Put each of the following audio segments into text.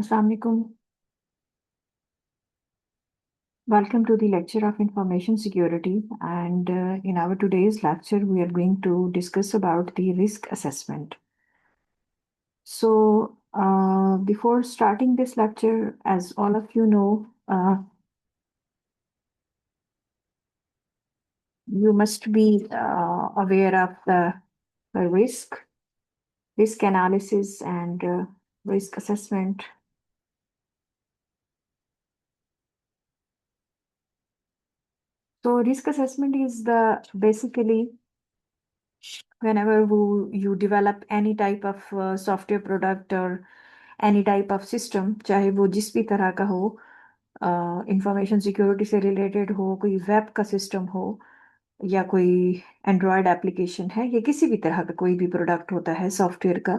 Assalamu alaikum. Welcome to the lecture of information security. And in our today's lecture, we are going to discuss about the risk assessment. So, before starting this lecture, as all of you know, you must be aware of the risk analysis, and risk assessment. So, risk assessment is the basically whenever you develop any type of software product or any type of system, चाहे वो जिस भी तरह का हो, information security से related हो, कोई वेब का सिस्टम हो या कोई एंड्रॉयड एप्लीकेशन है या किसी भी तरह का कोई भी प्रोडक्ट होता है सॉफ्टवेयर का।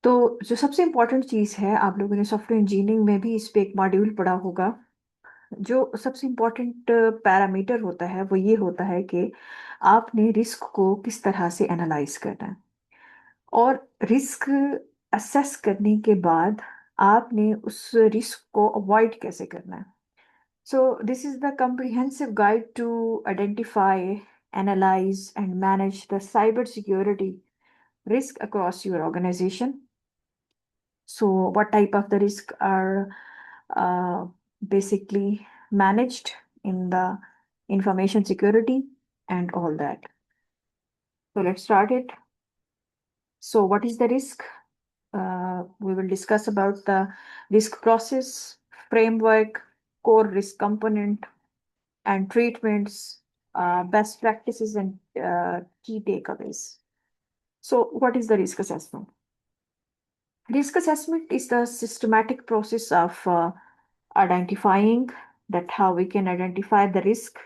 तो जो सबसे इम्पोर्टेंट चीज़ है, आप लोगों ने सॉफ्टवेयर इंजीनियरिंग में भी इस पे एक मॉड्यूल पढ़ा होगा। जो सबसे इम्पोर्टेंट पैरामीटर होता है वो ये होता है कि आपने रिस्क को किस तरह से एनालाइज करना है, और रिस्क असेस करने के बाद आपने उस रिस्क को अवॉइड कैसे करना है। So this is the comprehensive guide to identify, analyze and manage the cyber security risk across your organization. So what type of the risk are basically managed in the information security and all that. So let's start it. So what is the risk? We will discuss about the risk process, framework, core risk component, and treatments, best practices, and key takeaways. So, what is the risk assessment? Risk assessment is the systematic process of identifying that how we can identify the risk,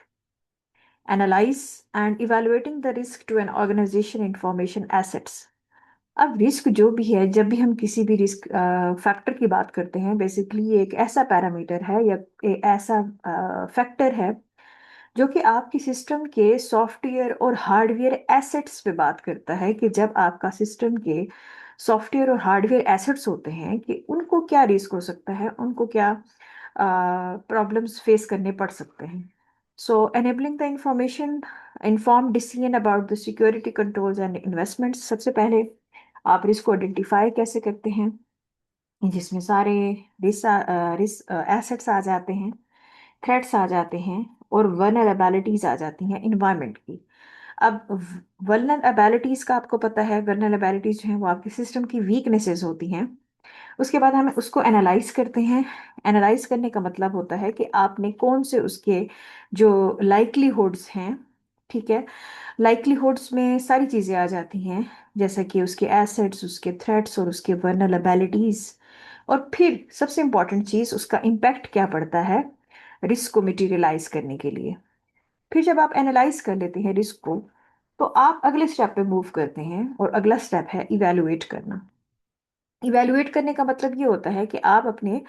analyze, and evaluating the risk to an organization information assets. अब risk जो भी है, जब भी हम किसी भी risk factor की बात करते हैं, बेसिकली ये एक ऐसा पैरामीटर है या एक ऐसा फैक्टर है जो कि आपकी सिस्टम के सॉफ्टवेयर और हार्डवेयर एसेट्स पे बात करता है कि जब आपका सिस्टम के सॉफ्टवेयर और हार्डवेयर एसेट्स होते हैं कि उनको क्या रिस्क हो सकता है, उनको क्या प्रॉब्लम्स फेस करने पड़ सकते हैं। So enabling the information inform decision about the security controls and investments. सबसे पहले आप रिस्क को आइडेंटिफाई कैसे करते हैं, जिसमें सारे रिस्क एसेट्स आ जाते हैं, थ्रेट्स आ जाते हैं और वल्नरेबिलिटीज आ जाती हैं इन्वायरमेंट की। अब वल्नरेबिलिटीज का आपको पता है, वल्नरेबिलिटीज जो है वो आपके सिस्टम की वीकनेसेस होती हैं। उसके बाद हमें उसको एनालाइज करते हैं। एनालाइज करने का मतलब होता है कि आपने कौन से उसके जो लाइक्लीहुड्स हैं, ठीक है, लाइक्लीहुड्स में सारी चीज़ें आ जाती हैं, जैसे कि उसके एसेट्स, उसके थ्रेट्स और उसके वल्नरेबिलिटीज। और फिर सबसे इंपॉर्टेंट चीज़, उसका इम्पैक्ट क्या पड़ता है रिस्क को मटेरियलाइज करने के लिए। फिर जब आप एनालाइज कर लेते हैं रिस्क को, तो आप अगले स्टेप पे मूव करते हैं, और अगला स्टेप है इवेलुएट करना। इवेलुएट करने का मतलब ये होता है कि आप अपने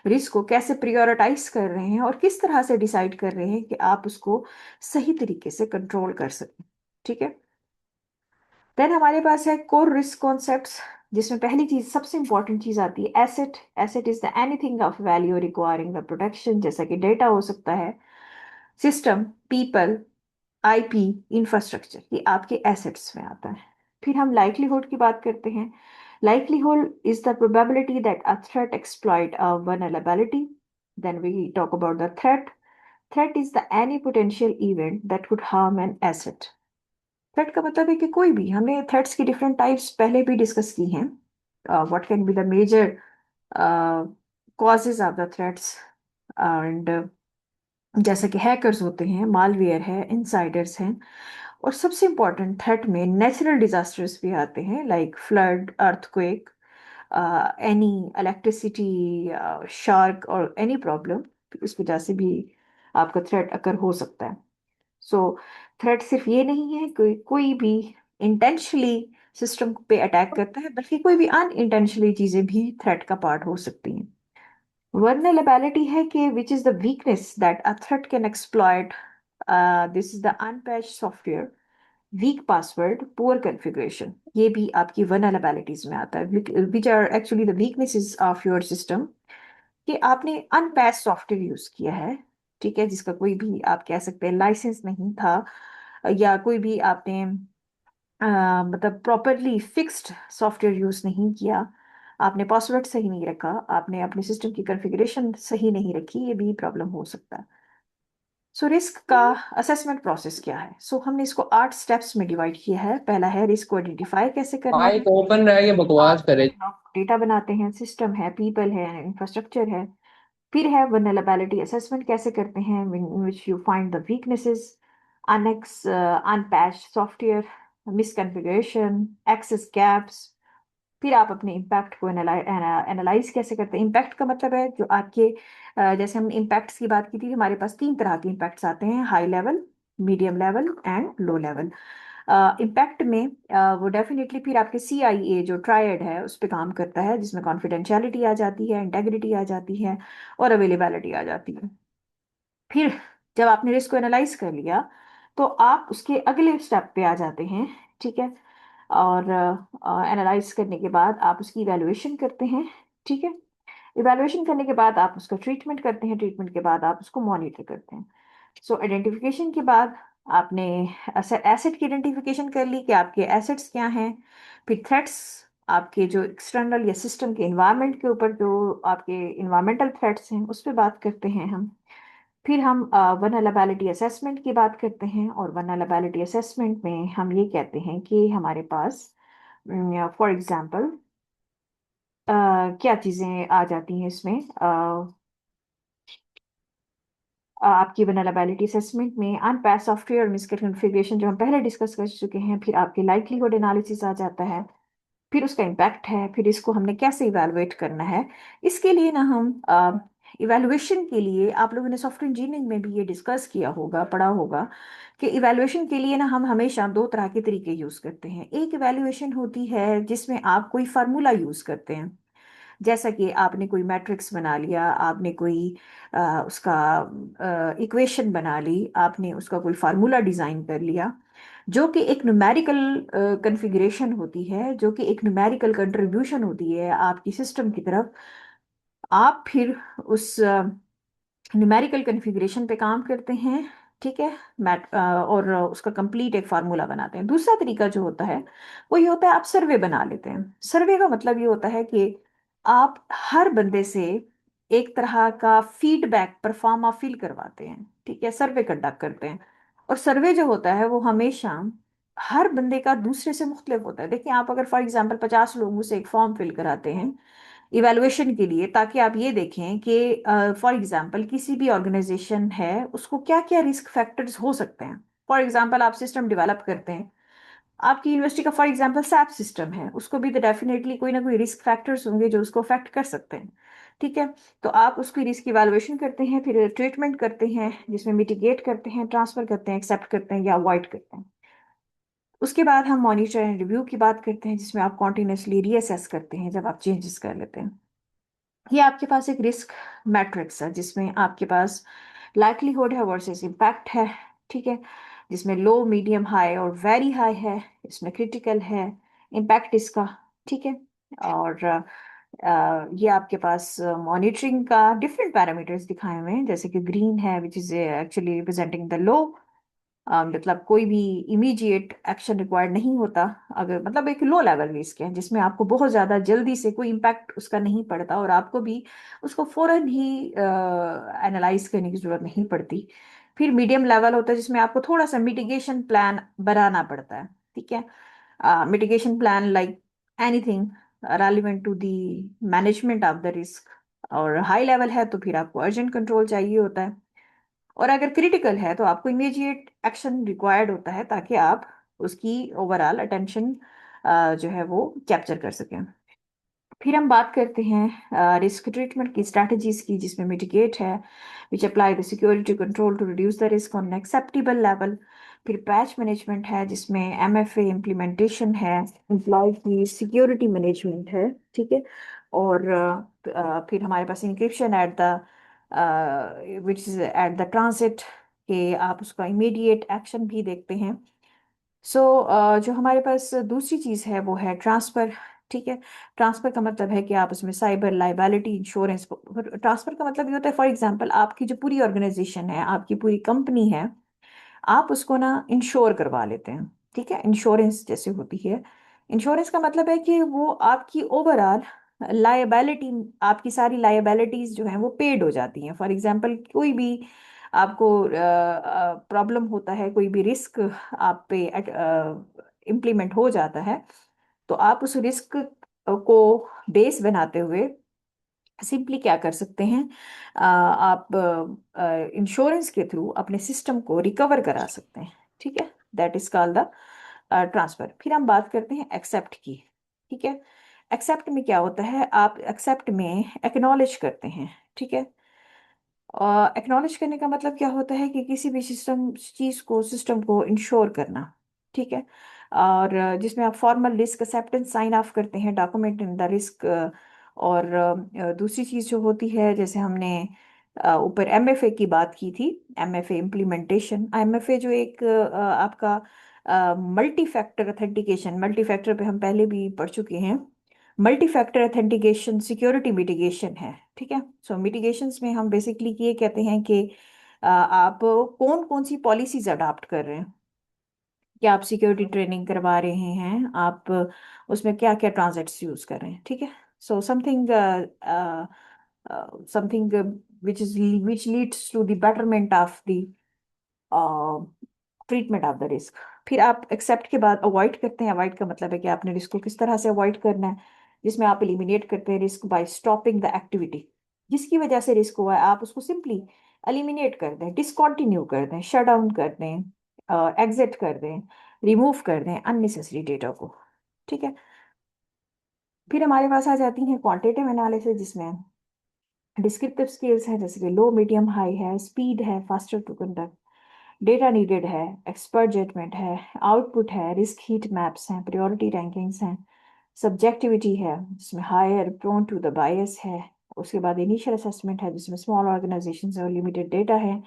रिस्क को कैसे प्रायोरिटाइज कर रहे हैं और किस तरह से डिसाइड कर रहे हैं कि आप उसको सही तरीके से कंट्रोल कर सकें। ठीक है, देन हमारे पास है कोर रिस्क कॉन्सेप्ट्स, जिसमें पहली चीज, सबसे इंपॉर्टेंट चीज आती है asset. Asset is the anything of value requiring the protection, जैसा कि डेटा हो सकता है, सिस्टम, पीपल, आईपी, इंफ्रास्ट्रक्चर, ये आपके एसेट्स में आता है। फिर हम लाइक्लीहुड की बात करते हैं। Likelihood is the probability that a threat exploit a vulnerability. Then we talk about the threat. Threat is the any potential event that could harm an asset. Threat का मतलब है कि कोई भी, हमने थ्रेट्स की डिफरेंट टाइप्स पहले भी डिस्कस की हैं। What can be the major causes of the threats, and जैसे कि हैकर्स होते हैं, मालवेयर है, इनसाइडर्स हैं, और सबसे इम्पोर्टेंट थ्रेट में नेचुरल डिजास्टर्स भी आते हैं, like flood, earthquake, any electricity shark और एनी प्रॉब्लम, इस वजह से भी आपका थ्रेट अकर हो सकता है। सो थ्रेट सिर्फ ये नहीं है कोई कोई भी इंटेंशनली सिस्टम पे अटैक करता है, बल्कि कोई भी अनइंटेंशनली चीजें भी थ्रेट का पार्ट हो सकती हैं। Vulnerability है कि which is the weakness that a threat can exploit. This is the unpatched software. Weak password, poor configuration, ये भी आपकी वल्नरेबिलिटीज में आता है, which are actually the weaknesses of your system. कि आपने अनपैच सॉफ्टवेयर यूज किया है, ठीक है, जिसका कोई भी आप कह सकते हैं लाइसेंस नहीं था, या कोई भी आपने मतलब प्रॉपरली फिक्स्ड सॉफ्टवेयर यूज नहीं किया, आपने पासवर्ड सही नहीं रखा, आपने अपने सिस्टम की कॉन्फ़िगरेशन सही नहीं रखी, ये भी प्रॉब्लम हो सकता है। सो रिस्क का असेसमेंट प्रोसेस क्या है? सो हमने इसको 8 स्टेप्स में डिवाइड किया है। पहला है रिस्क को आइडेंटिफाई कैसे करना है। माइक ओपन रह के बकवास करे। डेटा बनाते हैं, सिस्टम है, पीपल है, इंफ्रास्ट्रक्चर है। फिर है वल्नरेबिलिटी असेसमेंट कैसे करते हैं, in which you find the weaknesses, annex unpatched software, misconfiguration, access gaps. फिर आप अपने इम्पैक्ट को एनालाइज कैसे करते हैं। इम्पैक्ट का मतलब है जो आपके जैसे हम इम्पैक्ट्स की बात की थी, हमारे पास 3 तरह के इम्पैक्ट्स आते हैं, high level, medium level and low level. Impact में वो डेफिनेटली फिर आपके CIA जो ट्रायड है उस पर काम करता है, जिसमें कॉन्फिडेंशियलिटी आ जाती है, इंटेग्रिटी आ जाती है और अवेलेबिलिटी आ जाती है। फिर जब आपने रिस्क को एनालाइज कर लिया तो आप उसके अगले स्टेप पे आ जाते हैं, ठीक है। और एनालाइज करने के बाद आप उसकी इवैल्यूएशन करते हैं, ठीक है। इवैल्यूएशन करने के बाद आप उसका ट्रीटमेंट करते हैं, ट्रीटमेंट के बाद आप उसको मॉनिटर करते हैं। सो आइडेंटिफिकेशन के बाद आपने एसेट की आइडेंटिफिकेशन कर ली कि आपके एसेट्स क्या हैं। फिर थ्रेट्स, आपके जो एक्सटर्नल या सिस्टम के इन्वायरमेंट के ऊपर जो आपके इन्वायरमेंटल थ्रेट्स हैं उस पर बात करते हैं हम। फिर हम वल्नरेबिलिटी असेसमेंट की बात करते हैं, और वल्नरेबिलिटी असेसमेंट में हम ये कहते हैं कि हमारे पास फॉर एग्जांपल क्या चीज़ें आ जाती हैं इसमें। आपकी वल्नरेबिलिटी असेसमेंट में अनपैच सॉफ्टवेयर और मिसकॉन्फ़िगरेशन जो हम पहले डिस्कस कर चुके हैं, फिर आपके लाइक्लीहुड एनालिसिस आ जाता है, फिर उसका इम्पैक्ट है, फिर इसको हमने कैसे इवैल्यूएट करना है। इसके लिए ना हम इवैल्यूएशन के लिए, आप लोगों ने सॉफ्टवेयर इंजीनियरिंग में भी ये डिस्कस किया होगा, पढ़ा होगा कि इवैल्यूएशन के लिए ना हम हमेशा 2 तरह के तरीके यूज करते हैं। एक इवैल्यूएशन होती है जिसमें आप कोई फार्मूला यूज करते हैं, जैसा कि आपने कोई मैट्रिक्स बना लिया, आपने कोई उसका इक्वेशन बना ली, आपने उसका कोई फार्मूला डिजाइन कर लिया, जो कि एक न्यूमेरिकल कॉन्फ़िगरेशन होती है, जो कि एक न्यूमेरिकल कंट्रीब्यूशन होती है आपकी सिस्टम की तरफ। आप फिर उस न्यूमेरिकल कॉन्फ़िगरेशन पे काम करते हैं, ठीक है। और उसका कंप्लीट एक फार्मूला बनाते हैं। दूसरा तरीका जो होता है वो ये होता है, आप सर्वे बना लेते हैं। सर्वे का मतलब ये होता है कि आप हर बंदे से एक तरह का फीडबैक परफॉर्मा फिल करवाते हैं, ठीक है, सर्वे कंडक्ट करते हैं। और सर्वे जो होता है वो हमेशा हर बंदे का दूसरे से मुख्तलिफ होता है। देखिए, आप अगर फॉर एग्जांपल 50 लोगों से एक फॉर्म फिल कराते हैं इवैल्यूएशन के लिए, ताकि आप ये देखें कि फॉर एग्जांपल किसी भी ऑर्गेनाइजेशन है उसको क्या क्या रिस्क फैक्टर्स हो सकते हैं। फॉर एग्जांपल आप सिस्टम डेवलप करते हैं, आपकी यूनिवर्सिटी का फॉर एग्जांपल सैप सिस्टम है, उसको भी तो डेफिनेटली कोई ना कोई रिस्क फैक्टर्स होंगे जो उसको अफेक्ट कर सकते हैं, ठीक है। तो आप उसकी रिस्क इवैल्यूएशन करते हैं, फिर ट्रीटमेंट करते हैं जिसमें मिटिगेट करते हैं, ट्रांसफर करते हैं, एक्सेप्ट करते हैं या अवॉइड करते हैं। उसके बाद हम मॉनिटर एंड रिव्यू की बात करते हैं, जिसमें आप कॉन्टिन्यूसली रीअसेस करते हैं जब आप चेंजेस कर लेते हैं। ये आपके पास एक रिस्क मैट्रिक्स है जिसमें आपके पास लाइक्लीहुड है वर्सेस इम्पैक्ट है, ठीक है, जिसमें लो, मीडियम, हाई और वेरी हाई है, इसमें क्रिटिकल है इम्पैक्ट इसका, ठीक है। और ये आपके पास मॉनिटरिंग का डिफरेंट पैरामीटर्स दिखाए हुए हैं, जैसे कि ग्रीन है which is actually representing the low, मतलब कोई भी इमीडिएट एक्शन रिक्वायर्ड नहीं होता, अगर मतलब एक लो लेवल रिस्क है जिसमें आपको बहुत ज़्यादा जल्दी से कोई इम्पैक्ट उसका नहीं पड़ता और आपको भी उसको फौरन ही एनालाइज करने की ज़रूरत नहीं पड़ती। फिर मीडियम लेवल होता है जिसमें आपको थोड़ा सा मिटिगेशन प्लान बनाना पड़ता है, ठीक है, mitigation plan like anything relevant to the management of the risk. और हाई लेवल है तो फिर आपको अर्जेंट कंट्रोल चाहिए होता है, और अगर क्रिटिकल है तो आपको इमीडिएट एक्शन रिक्वायर्ड होता है ताकि आप उसकी ओवरऑल अटेंशन जो है वो कैप्चर कर सकें। फिर हम बात करते हैं रिस्क ट्रीटमेंट की स्ट्रैटेजीज की, जिसमें मिटिगेट है which apply the security control to reduce the risk on acceptable level. फिर पैच मैनेजमेंट है जिसमें MFA इम्प्लीमेंटेशन है, एम्प्लॉय की सिक्योरिटी मैनेजमेंट है, ठीक है। और फिर हमारे पास encryption at the which is at the transit, के आप उसका इमीडिएट एक्शन भी देखते हैं। जो हमारे पास दूसरी चीज़ है वो है ट्रांसफ़र। ठीक है, ट्रांसफ़र का मतलब है कि आप उसमें साइबर लाइबिलिटी इंश्योरेंस, ट्रांसफ़र का मतलब ये होता है, फॉर एग्जांपल आपकी जो पूरी ऑर्गेनाइजेशन है, आपकी पूरी कंपनी है, आप उसको ना इंश्योर करवा लेते हैं। ठीक है, इंश्योरेंस जैसे होती है, इंश्योरेंस का मतलब है कि वो आपकी ओवरऑल लायबिलिटी, आपकी सारी लायबिलिटीज जो हैं वो पेड हो जाती हैं। फॉर एग्जांपल कोई भी आपको प्रॉब्लम होता है, कोई भी रिस्क आप पे इम्प्लीमेंट हो जाता है, तो आप उस रिस्क को बेस बनाते हुए सिंपली क्या कर सकते हैं, आप इंश्योरेंस के थ्रू अपने सिस्टम को रिकवर करा सकते हैं। ठीक है, that is called the transfer. फिर हम बात करते हैं एक्सेप्ट की। ठीक है, एक्सेप्ट में क्या होता है, आप एक्सेप्ट में एक्नॉलेज करते हैं। ठीक है, एक्नॉलेज करने का मतलब क्या होता है कि किसी भी सिस्टम को इंश्योर करना। ठीक है, और जिसमें आप formal risk acceptance sign off करते हैं, डॉक्यूमेंट इन द रिस्क। और दूसरी चीज़ जो होती है, जैसे हमने ऊपर एमएफए की बात की थी, एमएफए इम्प्लीमेंटेशन। एमएफए जो एक आपका multi factor authentication, multi factor पे हम पहले भी पढ़ चुके हैं। Multi factor authentication security mitigation है। ठीक है, सो मिटिगेशंस में हम बेसिकली ये कहते हैं कि आप कौन कौन सी पॉलिसीज अडॉप्ट कर रहे हैं, क्या आप सिक्योरिटी ट्रेनिंग करवा रहे हैं, आप उसमें क्या क्या ट्रांजैक्ट्स यूज कर रहे हैं। ठीक है, so something something which leads to the betterment of the treatment of the risk. फिर आप एक्सेप्ट के बाद अवॉइड करते हैं। अवॉइड का मतलब है कि आपने रिस्क को किस तरह से अवॉइड करना है, जिसमें आप एलिमिनेट करते हैं risk by stopping the activity. जिसकी वजह से रिस्क हुआ है आप उसको सिंपली एलिमिनेट कर दें, डिसकंटिन्यू कर दें, शट डाउन कर दें, एग्जिट कर दें, रिमूव कर दें अननेसेसरी डेटा को। ठीक है, फिर हमारे पास आ जाती हैं क्वांटिटेटिव एनालिसिस, जिसमें डिस्क्रिप्टिव स्किल्स हैं, जैसे कि लो, मीडियम, हाई है, स्पीड है, faster to conduct, data needed है, एक्सपर्ट जजमेंट है, आउटपुट है, रिस्क हीट मैप्स हैं, प्रायोरिटी रैंकिंग्स हैं, सब्जेक्टिविटी है जिसमें higher prone to the bias है। उसके बाद इनिशियल असेसमेंट है जिसमें स्मॉल ऑर्गेनाइजेशन और लिमिटेड डेटा है।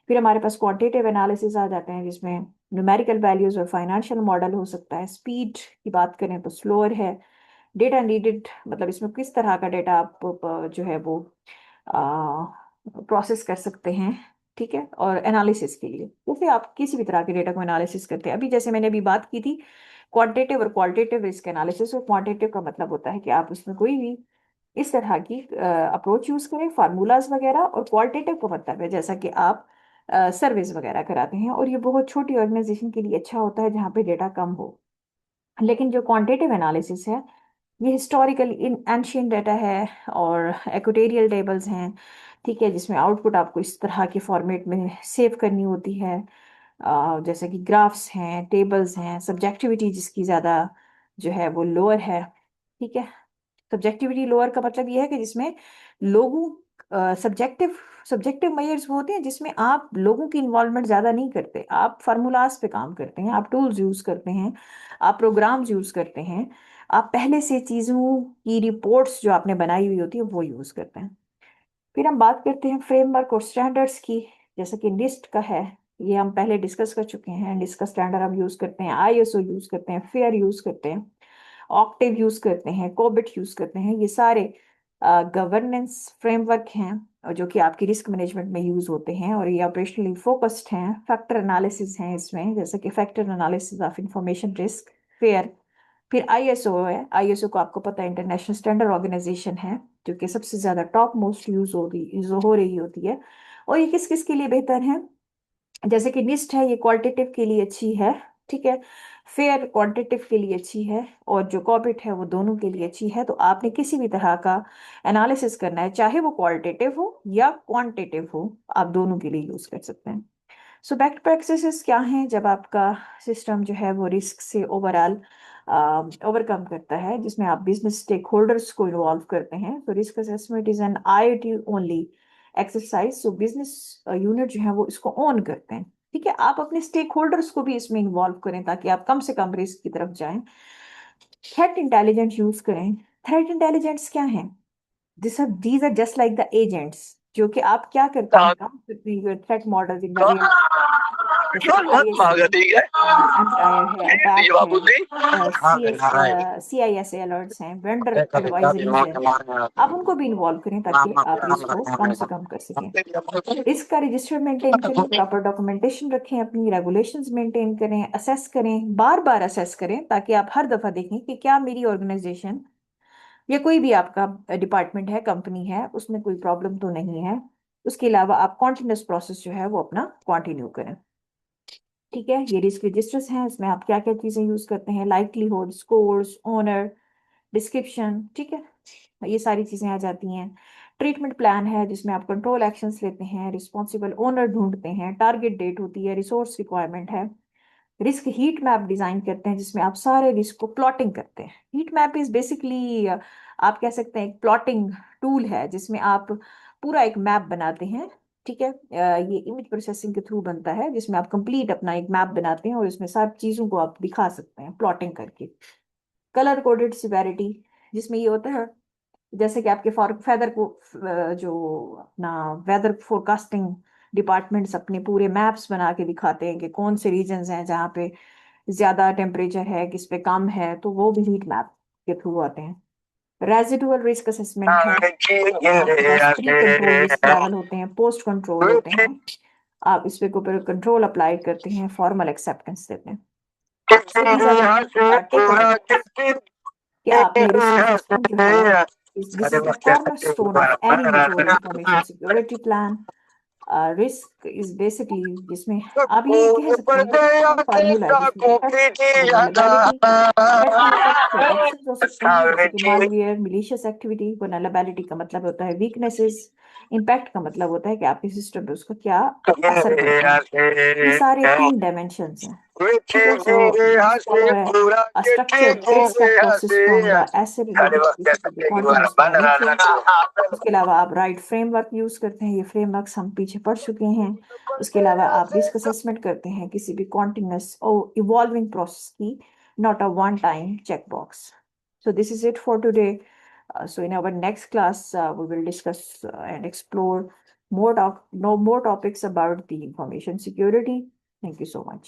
फिर हमारे पास क्वांटिटेटिव एनालिसिस आ जाते हैं, जिसमें न्यूमेरिकल वैल्यूज और फाइनेंशियल मॉडल हो सकता है। स्पीड की बात करें तो स्लोअर है। डेटा नीडेड मतलब इसमें किस तरह का डेटा आप जो है वो प्रोसेस कर सकते हैं। ठीक है, और एनालिसिस के लिए जैसे आप किसी भी तरह के डेटा को एनालिसिस करते हैं, अभी जैसे मैंने अभी बात की थी क्वांटिटेटिव और क्वालिटेटिव रिस्क एनालिसिस। और क्वांटिटेटिव का मतलब होता है कि आप उसमें कोई भी इस तरह की अप्रोच यूज करें, फार्मूलाज वगैरह। और क्वालिटेटिव का मतलब है जैसा कि आप सर्विस वगैरह कराते हैं, और ये बहुत छोटी ऑर्गेनाइजेशन के लिए अच्छा होता है जहाँ पे डेटा कम हो। लेकिन जो क्वांटिटेटिव एनालिसिस है, ये हिस्टोरिकल इन एंशियंट डाटा है और एक्वेटोरियल टेबल्स हैं। ठीक है, जिसमें आउटपुट आपको इस तरह के फॉर्मेट में सेव करनी होती है, जैसे कि ग्राफ्स हैं, टेबल्स हैं। सब्जेक्टिविटी जिसकी ज़्यादा जो है वो लोअर है। ठीक है, सब्जेक्टिविटी लोअर का मतलब ये है कि जिसमें लोगों सब्जेक्टिव सब्जेक्टिव मेजर्स वो होते हैं जिसमें आप लोगों की इन्वॉल्वमेंट ज़्यादा नहीं करते, आप फार्मूलाज पे काम करते हैं, आप टूल्स यूज़ करते हैं, आप प्रोग्राम्स यूज़ करते हैं, आप पहले से चीज़ों की रिपोर्ट्स जो आपने बनाई हुई होती है वो यूज़ करते हैं। फिर हम बात करते हैं फ्रेमवर्क और स्टैंडर्ड्स की, जैसे कि निस्ट का है, ये हम पहले डिस्कस कर चुके हैं। निस्ट का स्टैंडर्ड हम यूज़ करते हैं, आईएसओ यूज़ करते हैं, फेयर यूज़ करते हैं, ऑक्टेव यूज करते हैं, कोबिट यूज करते हैं। ये सारे गवर्नेंस फ्रेमवर्क हैं और जो कि आपकी रिस्क मैनेजमेंट में यूज होते हैं, और ये ऑपरेशनली फोकस्ड हैं। फैक्टर एनालिसिस हैं इसमें, जैसे कि factor analysis of information risk, fair. फिर आईएसओ है, आईएसओ को आपको पता है इंटरनेशनल स्टैंडर्ड ऑर्गेनाइजेशन है, जो कि सबसे ज्यादा टॉप मोस्ट यूज हो रही होती है। और ये किस किस के लिए बेहतर है, जैसे कि निस्ट है, ये क्वालिटेटिव के लिए अच्छी है। ठीक है, फेयर क्वांटिटेटिव के लिए अच्छी है, और जो कॉर्पोरेट है वो दोनों के लिए अच्छी है। तो आपने किसी भी तरह का एनालिसिस करना है, चाहे वो क्वालिटेटिव हो या क्वांटिटेटिव हो, आप दोनों के लिए यूज कर सकते हैं। सो बेस्ट प्रैक्टिसेस क्या हैं जब आपका सिस्टम जो है वो रिस्क से ओवरऑल ओवरकम करता है, जिसमें आप बिजनेस स्टेक होल्डर्स को इन्वॉल्व करते हैं। तो risk assessment is an IoT only exercise. So business unit जो है वो इसको ऑन करते हैं। ठीक है, आप अपने स्टेक होल्डर्स को भी इसमें इन्वॉल्व करें ताकि आप कम से कम रिस्क की तरफ जाएं। थ्रेट इंटेलिजेंस यूज करें। थ्रेट इंटेलिजेंस क्या है, these are just like the agents, जो कि आप क्या करते हैं, काम करते हैं threat model in the real. Employer है, अटैक है, CISA अलर्ट्स हैं, वेंडर एडवाइजरीज हैं, आप उनको भी इन्वॉल्व करें ताकि आप रिस्क को कम से कम कर सकें। रिस्क का रजिस्टर मेंटेन करें, प्रॉपर डॉक्यूमेंटेशन रखें, अपनी रेगुलेशंस मेंटेन करें, असेस करें, बार बार असेस करें ताकि आप हर दफा देखें कि क्या मेरी ऑर्गेनाइजेशन या कोई भी आपका डिपार्टमेंट है, कंपनी है, उसमें कोई प्रॉब्लम तो नहीं है। उसके अलावा आप कॉन्टिन्यूस प्रोसेस जो है वो अपना कंटिन्यू करें। ठीक है, ये रिस्क रजिस्टर्स हैं, इसमें आप क्या क्या चीजें यूज करते हैं, लाइकलीहुड, स्कोर्स, ओनर, डिस्क्रिप्शन, ठीक है, ये सारी चीजें आ जाती हैं। ट्रीटमेंट प्लान है जिसमें आप कंट्रोल एक्शंस लेते हैं, रिस्पॉन्सिबल ओनर ढूंढते हैं, टारगेट डेट होती है, रिसोर्स रिक्वायरमेंट है। रिस्क हीट मैप डिजाइन करते हैं जिसमें आप सारे रिस्क को प्लॉटिंग करते हैं। हीट मैप इज बेसिकली आप कह सकते हैं एक प्लॉटिंग टूल है जिसमें आप पूरा एक मैप बनाते हैं। ठीक है, ये इमेज प्रोसेसिंग के थ्रू बनता है जिसमें आप कंप्लीट अपना एक मैप बनाते हैं और इसमें सब चीजों को आप दिखा सकते हैं प्लॉटिंग करके। कलर कोडेड सिवेरिटी, जिसमें ये होता है जैसे कि आपके फॉर फेदर को जो अपना वेदर फोरकास्टिंग डिपार्टमेंट्स अपने पूरे मैप्स बना के दिखाते हैं कि कौन से रीजन्स हैं जहाँ पे ज्यादा टेम्परेचर है, किस पे कम है, तो वो भी हीट मैप के थ्रू आते हैं। रेजिडुअल रिस्क असेसमेंट है, आपके पास प्री कंट्रोल रिस्क लेवल होते हैं, पोस्ट कंट्रोल होते हैं, आप इस पे ऊपर कंट्रोल अप्लाई करते हैं, फॉर्मल एक्सेप्टेंस देते हैं। So these are the takeaways कि आपने रिस्क असेसमेंट जो है this is the cornerstone of any mature information security plan. Risk is basically जिसमें आप ये कह सकते हैं कि फार्मूला है जिसमें वल्नरेबिलिटी का मतलब प्रोटेक्शन हो सकते हैं, जैसे कि मालवेयर, मिलीशियस एक्टिविटी। वल्नरेबिलिटी का मतलब होता है वीकनेसेस, इम्पैक्ट का मतलब होता है कि आपके सिस्टम पे उसका क्या असर पड़ता है। ये सारे 3 डायमेंशंस हैं। ठीक है, सो a structured 8-step process from the asset identification to the continuous monitoring. उसके अलावा आप राइट फ्रेमवर्क यूज करते हैं, ये फ्रेमवर्क्स हम पीछे पढ़ चुके हैं। उसके अलावा आप रिस्क असेसमेंट करते हैं किसी भी कॉन्टिन्यूस और इवॉल्विंग प्रोसेस की, not a one time check box. So this is it for today. So in our next class, we will discuss and explore more topics about the information security. Thank you so much.